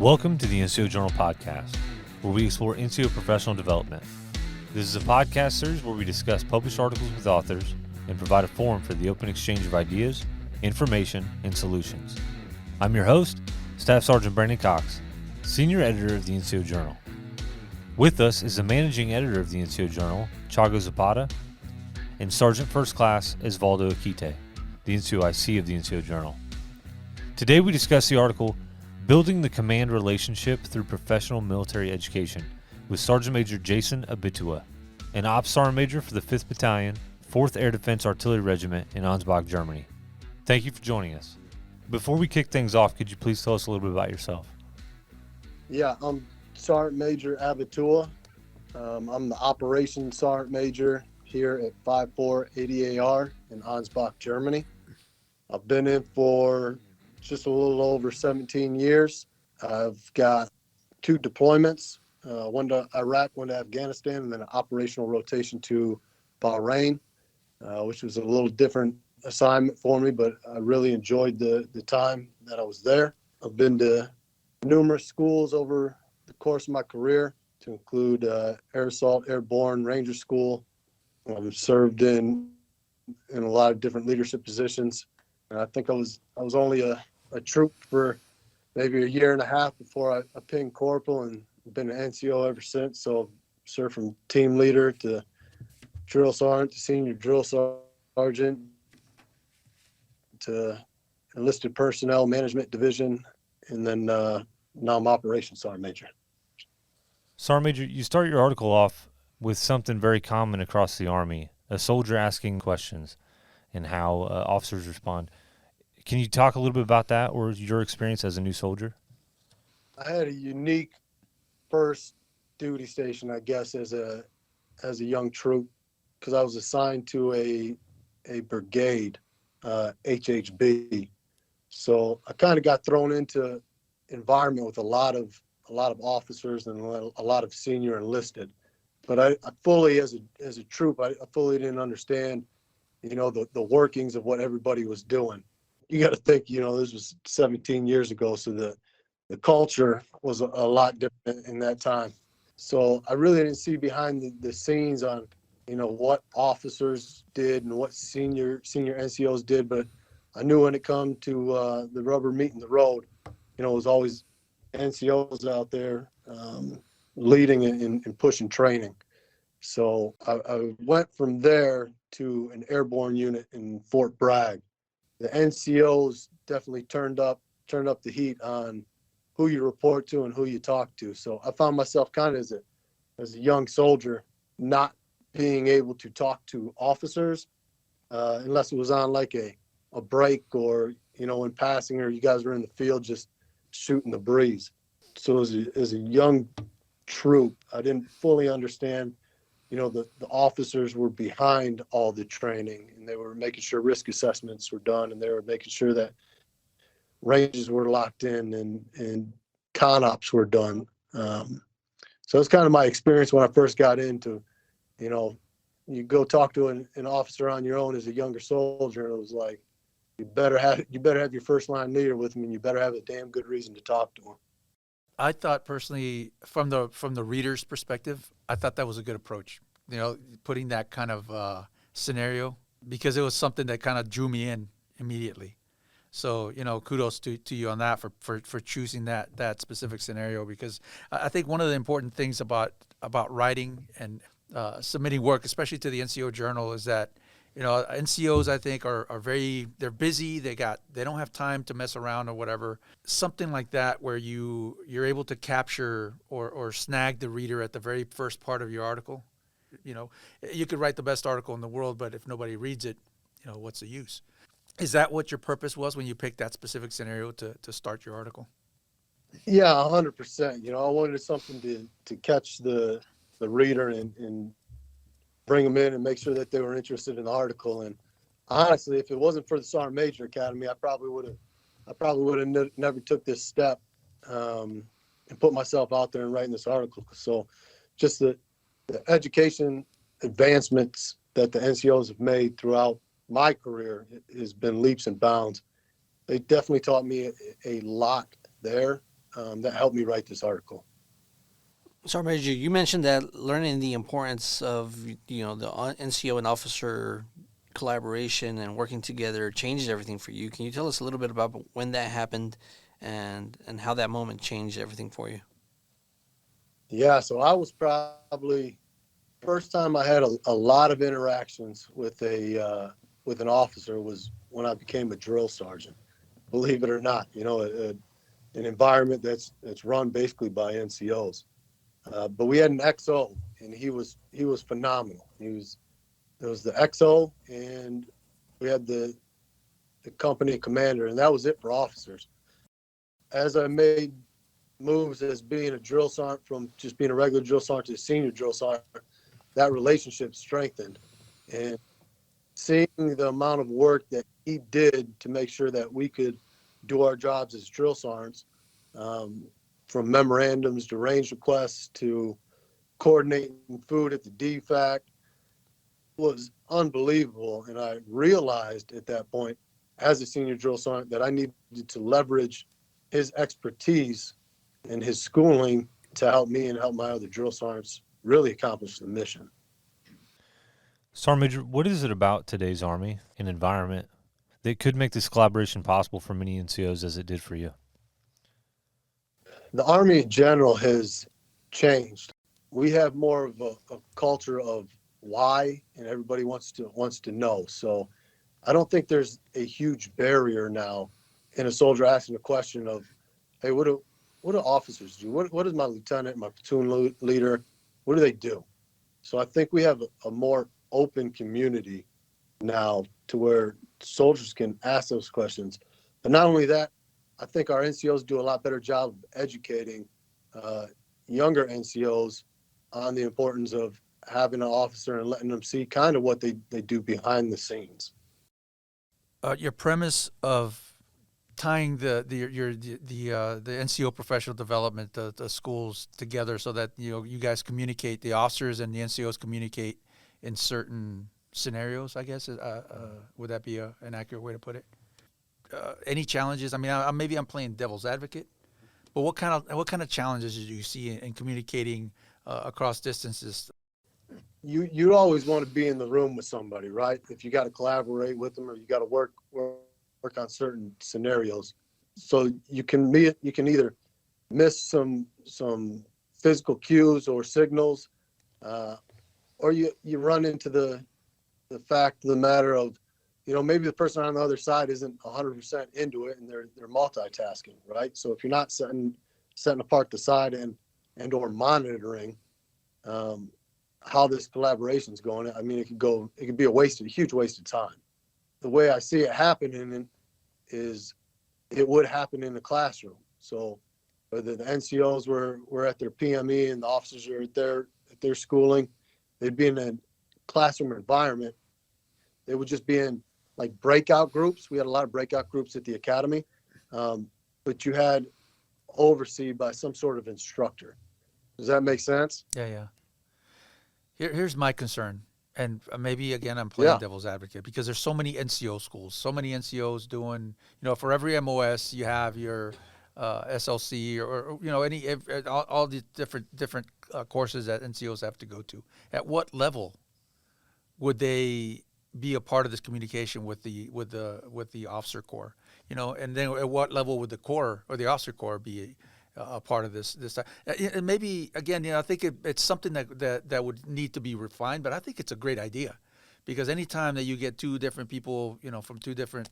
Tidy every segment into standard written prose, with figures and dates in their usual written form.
Welcome to the NCO Journal podcast, where we explore NCO professional development. This is a podcast series where we discuss published articles with authors and provide a forum for the open exchange of ideas, information, and solutions. I'm your host, Staff Sergeant Brandon Cox, Senior Editor of the NCO Journal. With us is the Managing Editor of the NCO Journal, Thiago Zapata, and Sergeant First Class Osvaldo Akite, the NCOIC of the NCO Journal. Today we discuss the article, Building the Command Relationship Through Professional Military Education, with Sergeant Major Jason Abitua, an Ops Sergeant Major for the 5th Battalion, 4th Air Defense Artillery Regiment in Ansbach, Germany. Thank you for joining us. Before we kick things off, could you please tell us a little bit about yourself? Yeah, I'm Sergeant Major Abitua. I'm the Operations Sergeant Major here at 5480AR in Ansbach, Germany. I've been in for just a little over 17 years. I've got 2 deployments, one to Iraq, one to Afghanistan, and then an operational rotation to Bahrain, which was a little different assignment for me, but I really enjoyed the time that I was there. I've been to numerous schools over the course of my career, to include Air Assault, Airborne, Ranger School. I've served in a lot of different leadership positions. And I think I was only a troop for maybe a year and a half before I pinged corporal, and been an NCO ever since. So I've served from team leader to drill sergeant to senior drill sergeant to enlisted personnel management division, and then now I'm operations sergeant major. Sergeant Major, you start your article off with something very common across the Army, a soldier asking questions and how officers respond. Can you talk a little bit about that, or your experience as a new soldier? I had a unique first duty station, I guess, as a young troop, because I was assigned to a brigade, HHB. So I kind of got thrown into environment with a lot of officers and a lot of senior enlisted. But I fully, as a troop, I fully didn't understand, the workings of what everybody was doing. You got to think, this was 17 years ago, so the culture was a lot different in that time. So I really didn't see behind the scenes on, what officers did and what senior NCOs did. But I knew when it come to the rubber meeting the road, it was always NCOs out there leading and pushing training. So I went from there to an airborne unit in Fort Bragg. The NCOs definitely turned up the heat on who you report to and who you talk to. So I found myself kind of as a young soldier not being able to talk to officers unless it was on like a break, or in passing, or you guys were in the field just shooting the breeze. So as a young troop, I didn't fully understand, the officers were behind all the training, and they were making sure risk assessments were done, and they were making sure that ranges were locked in and con ops were done. So it's kind of my experience when I first got into, you go talk to an officer on your own as a younger soldier, and it was like, you better have your first line leader with him, and you better have a damn good reason to talk to him. I thought personally, from the reader's perspective, I thought that was a good approach. Putting that kind of scenario, because it was something that kind of drew me in immediately. So kudos to you on that for choosing that specific scenario, because I think one of the important things about writing and submitting work, especially to the NCO Journal, is that NCOs, I think, they're busy. They don't have time to mess around or whatever. Something like that where you're able to capture or snag the reader at the very first part of your article. You could write the best article in the world, but if nobody reads it, what's the use? Is that what your purpose was when you picked that specific scenario to start your article? Yeah, 100%. I wanted something to catch the reader and bring them in and make sure that they were interested in the article. And honestly, if it wasn't for the Sergeant Major Academy, I probably would have never took this step and put myself out there and writing this article. So just the education advancements that the NCOs have made throughout my career has been leaps and bounds. They definitely taught me a lot there. that helped me write this article. Sergeant Major, you mentioned that learning the importance of the NCO and officer collaboration and working together changes everything for you. Can you tell us a little bit about when that happened and how that moment changed everything for you? Yeah, so I was probably first time I had a lot of interactions with an officer was when I became a drill sergeant. Believe it or not, an environment that's run basically by NCOs. But we had an XO, and he was phenomenal. There was the XO, and we had the company commander, and that was it for officers. As I made moves as being a drill sergeant from just being a regular drill sergeant to a senior drill sergeant, that relationship strengthened. And seeing the amount of work that he did to make sure that we could do our jobs as drill sergeants, from memorandums to range requests to coordinating food at the DFAC, was unbelievable. And I realized at that point, as a senior drill sergeant, that I needed to leverage his expertise and his schooling to help me and help my other drill sergeants really accomplish the mission. Sergeant Major, what is it about today's Army and environment that could make this collaboration possible for many NCOs as it did for you? The Army in general has changed. We have more of a culture of why, and everybody wants to know. So I don't think there's a huge barrier now in a soldier asking a question of, hey, what do officers do? What does my lieutenant, my platoon leader, what do they do? So I think we have a more open community now to where soldiers can ask those questions. But not only that, I think our NCOs do a lot better job of educating younger NCOs on the importance of having an officer and letting them see kind of what they do behind the scenes. Your premise of tying the NCO professional development, the schools together, so that you guys communicate, the officers and the NCOs communicate in certain scenarios, I guess. Would that be an accurate way to put it? Any challenges? I mean, maybe I'm playing devil's advocate, but what kind of challenges do you see in communicating across distances? You always want to be in the room with somebody, right? If you got to collaborate with them, or you got to work on certain scenarios, so you can either miss some physical cues or signals, or you run into the fact of the matter of, maybe the person on the other side isn't 100% into it, and they're multitasking, right? So if you're not setting apart the side and or monitoring how this collaboration is going, I mean, it could be a huge waste of time. The way I see it happening is it would happen in the classroom. So whether the NCOs were at their PME and the officers are at their schooling, they'd be in a classroom environment. They would just be in like breakout groups. We had a lot of breakout groups at the academy, but you had overseen by some sort of instructor. Does that make sense? Yeah. Here's my concern, and maybe again I'm playing devil's advocate, because there's so many NCO schools, so many NCOs doing. For every MOS you have your SLC or all the different courses that NCOs have to go to. At what level would they be a part of this communication with the officer corps? And then at what level would the corps or the officer corps be a part of this? And maybe again, I think it's something that would need to be refined. But I think it's a great idea, because anytime that you get two different people, from two different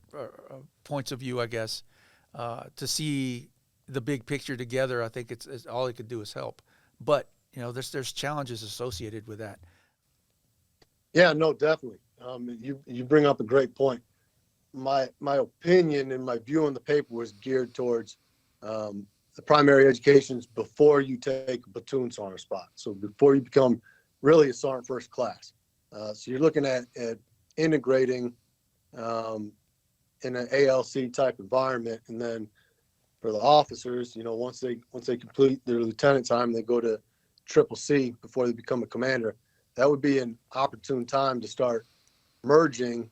points of view, I guess, to see the big picture together, I think it's all it could do is help. But there's challenges associated with that. Yeah, no, definitely. You bring up a great point. My opinion and my view on the paper was geared towards the primary educations before you take a platoon sergeant spot. So before you become really a sergeant first class. So you're looking at integrating in an ALC type environment, and then for the officers, once they complete their lieutenant time, they go to triple C before they become a commander. That would be an opportune time to start merging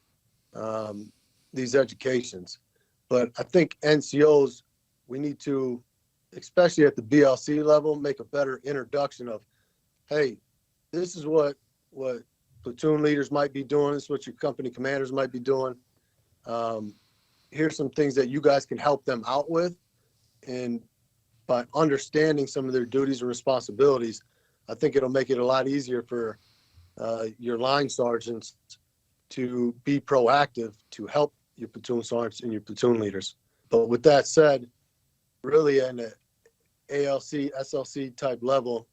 these educations. But I think NCOs, we need to especially at the BLC level, make a better introduction of, hey, this is what platoon leaders might be doing. This is what your company commanders might be doing. Here's some things that you guys can help them out with. And by understanding some of their duties and responsibilities, I think it'll make it a lot easier for your line sergeants to be proactive to help your platoon sergeants and your platoon leaders. But with that said, really in the ALC, SLC type level,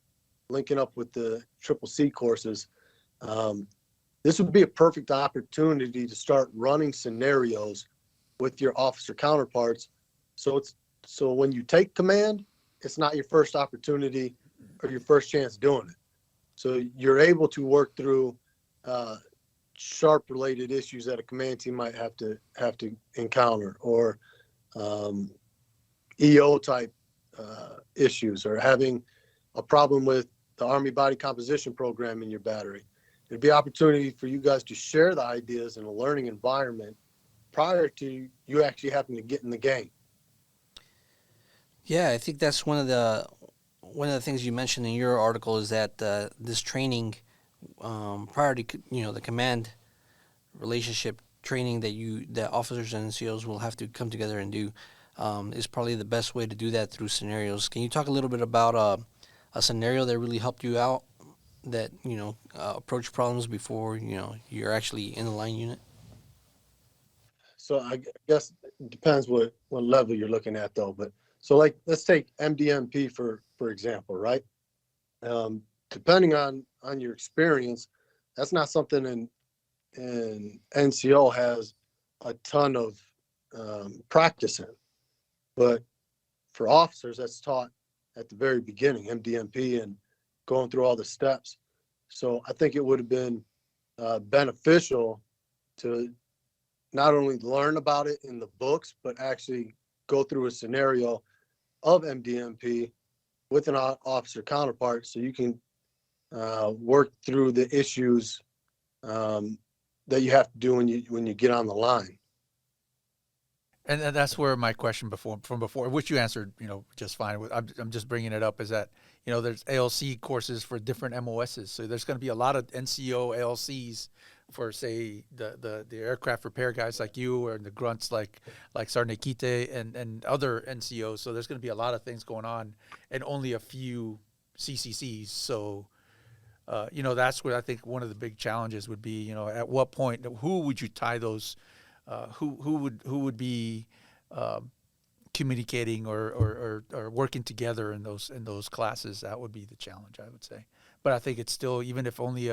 linking up with the Triple C courses, this would be a perfect opportunity to start running scenarios with your officer counterparts. So when you take command, it's not your first opportunity or your first chance doing it. So you're able to work through sharp related issues that a command team might have to encounter, or EO type issues, or having a problem with the Army body composition program in your battery. It'd be an opportunity for you guys to share the ideas in a learning environment prior to you actually having to get in the game. Yeah, I think that's one of the things you mentioned in your article is that this training, prior to the command relationship training that officers and NCOs will have to come together and do, is probably the best way to do that through scenarios. Can you talk a little bit about a scenario that really helped you out, that approach problems before you're actually in the line unit? So I guess it depends what level you're looking at, though. But so, like, let's take MDMP for example, right? Depending on your experience, that's not something in NCO has a ton of practice in. But for officers, that's taught at the very beginning, MDMP, and going through all the steps. So I think it would have been beneficial to not only learn about it in the books, but actually go through a scenario of MDMP with an officer counterpart, so you can work through the issues that you have to do when you get on the line. And that's where my question from before, which you answered, just fine. I'm just bringing it up, is that, there's ALC courses for different MOSs. So there's going to be a lot of NCO ALCs for, say, the aircraft repair guys like you, or the grunts like Sergeant Kite and other NCOs. So there's going to be a lot of things going on and only a few CCCs. So, that's what I think one of the big challenges would be, at what point, who would you tie those, who would be communicating or working together in those classes? That would be the challenge, I would say. But I think it's still, even if only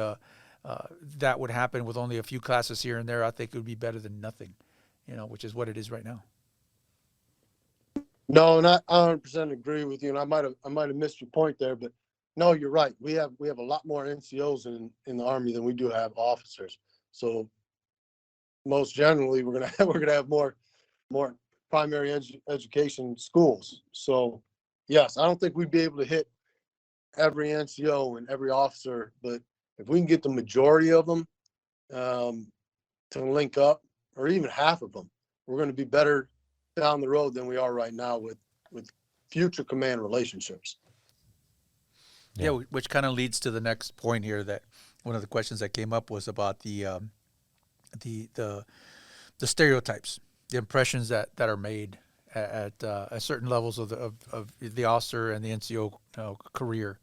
that would happen with only a few classes here and there, I think it would be better than nothing, which is what it is right now. No, not 100% agree with you, and I might have missed your point there, but no, you're right. We have a lot more NCOs in the Army than we do have officers. So most generally, we're gonna have more primary education schools. So yes, I don't think we'd be able to hit every NCO and every officer, but if we can get the majority of them to link up, or even half of them, we're going to be better down the road than we are right now with future command relationships. Yeah, which kind of leads to the next point here, that one of the questions that came up was about the stereotypes, the impressions that are made at certain levels of the officer and the NCO career.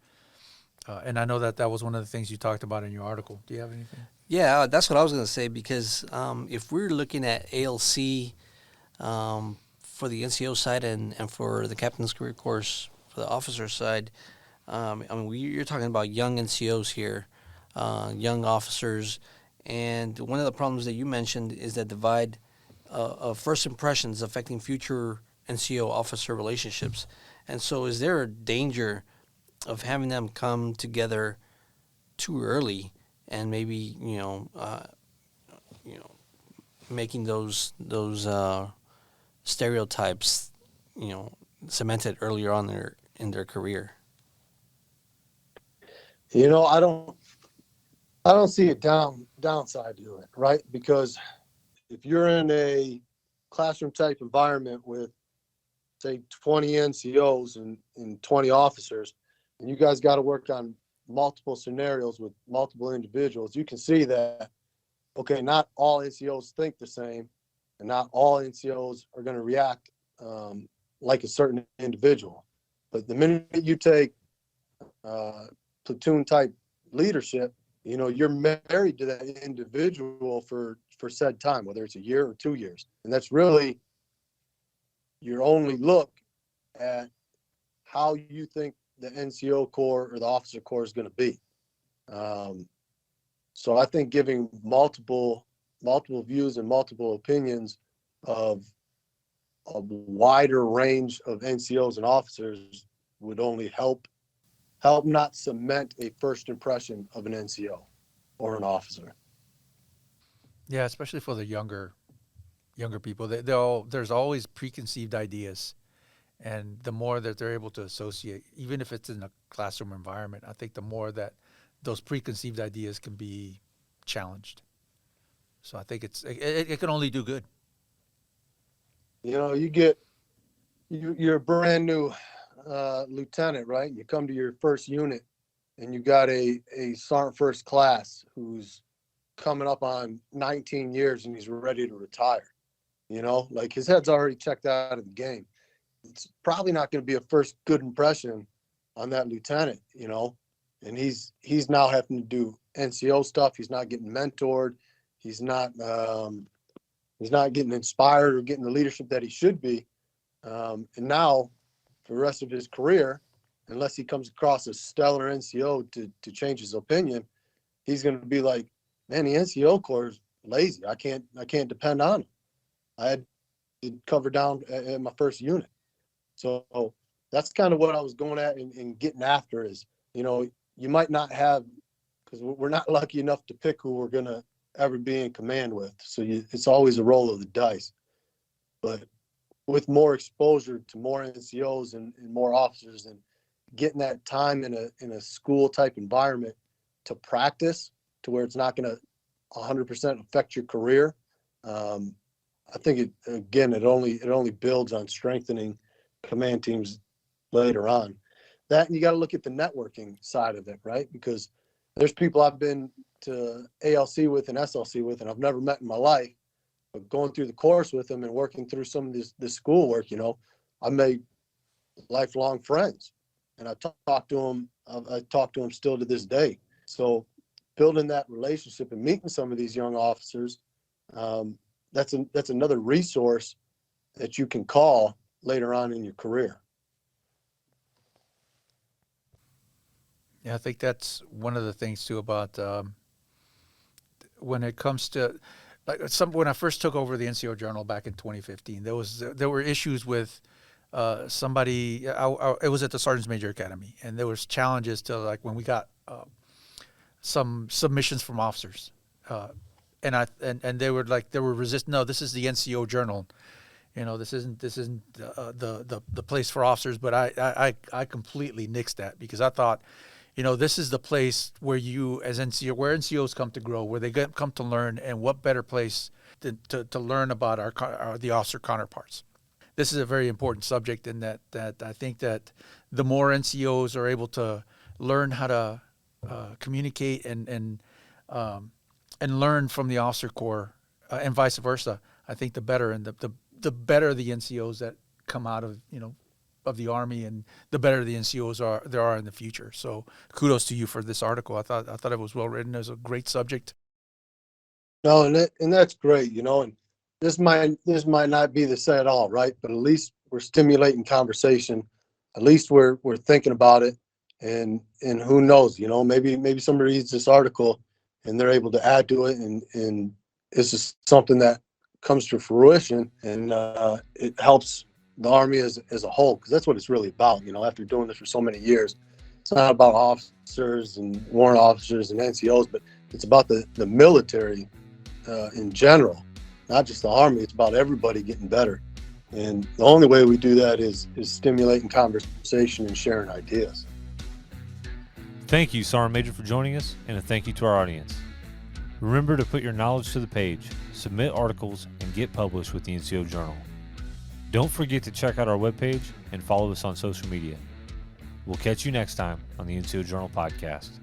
And I know that was one of the things you talked about in your article. Do you have anything? Yeah, that's what I was going to say, because if we're looking at ALC for the NCO side and for the Captain's Career Course for the officer side, you're talking about young NCOs here, young officers, and one of the problems that you mentioned is that divide of first impressions affecting future NCO officer relationships. And so is there a danger of having them come together too early and maybe making those stereotypes cemented earlier on in their career? I don't see a downside to it, right? Because if you're in a classroom type environment with say 20 NCOs and 20 officers, and you guys got to work on multiple scenarios with multiple individuals, you can see that, okay, not all NCOs think the same, and not all NCOs are going to react like a certain individual. But the minute you take platoon type leadership, you're married to that individual for said time, whether it's a year or 2 years. And that's really your only look at how you think the NCO Corps or the officer corps is going to be. So I think giving multiple views and multiple opinions of a wider range of NCOs and officers would only help not cement a first impression of an NCO or an officer. Yeah, especially for the younger people. There's always preconceived ideas, and the more that they're able to associate, even if it's in a classroom environment, I think the more that those preconceived ideas can be challenged. So I think it can only do good. You're a brand new lieutenant, right? You come to your first unit, and you got a sergeant first class who's coming up on 19 years, and he's ready to retire. Like his head's already checked out of the game. It's probably not going to be a first good impression on that lieutenant, and he's now having to do NCO stuff. He's not getting mentored. He's not getting inspired or getting the leadership that he should be. And now for the rest of his career, unless he comes across a stellar NCO to change his opinion, he's going to be like, man, the NCO Corps is lazy. I can't depend on him. I had to cover down at my first unit. So that's kind of what I was going at and getting after is, you might not have, because we're not lucky enough to pick who we're going to ever be in command with. So it's always a roll of the dice. But with more exposure to more NCOs and more officers and getting that time in a school type environment to practice to where it's not going to 100% affect your career, I think it only builds on strengthening command teams later on. That, and you got to look at the networking side of it, right? Because there's people I've been to ALC with and SLC with, and I've never met in my life, but going through the course with them and working through some of this schoolwork, I made lifelong friends, and I talk to them. I talk to them still to this day. So building that relationship and meeting some of these young officers, that's another resource that you can call later on in your career. Yeah, I think that's one of the things too about when it comes to when I first took over the NCO Journal back in 2015. There were issues with somebody. It was at the Sergeant's Major Academy, and there was challenges to when we got some submissions from officers, and they were resistant. No, this is the NCO Journal. This isn't the place for officers. But I completely nixed that because I thought, this is the place where where NCOs come to grow, where they come to learn, and what better place to learn about the officer counterparts. This is a very important subject in that I think that the more NCOs are able to learn how to communicate and learn from the officer corps and vice versa, I think the better, and the better the NCOs that come out of the Army, and the better the NCOs there are in the future. So kudos to you for this article. I thought it was well written. It was a great subject. No, and that's great, and this might not be the say it all, right? But at least we're stimulating conversation. At least we're thinking about it, and who knows, maybe somebody reads this article and they're able to add to it, and it's just something that comes to fruition, and it helps the Army as a whole, because that's what it's really about. After doing this for so many years, it's not about officers and warrant officers and NCOs, but it's about the military in general, not just the Army. It's about everybody getting better, and the only way we do that is stimulating conversation and sharing ideas. Thank you, Sergeant Major, for joining us, and a thank you to our audience. Remember to put your knowledge to the page, submit articles, and get published with the NCO Journal. Don't forget to check out our webpage and follow us on social media. We'll catch you next time on the NCO Journal podcast.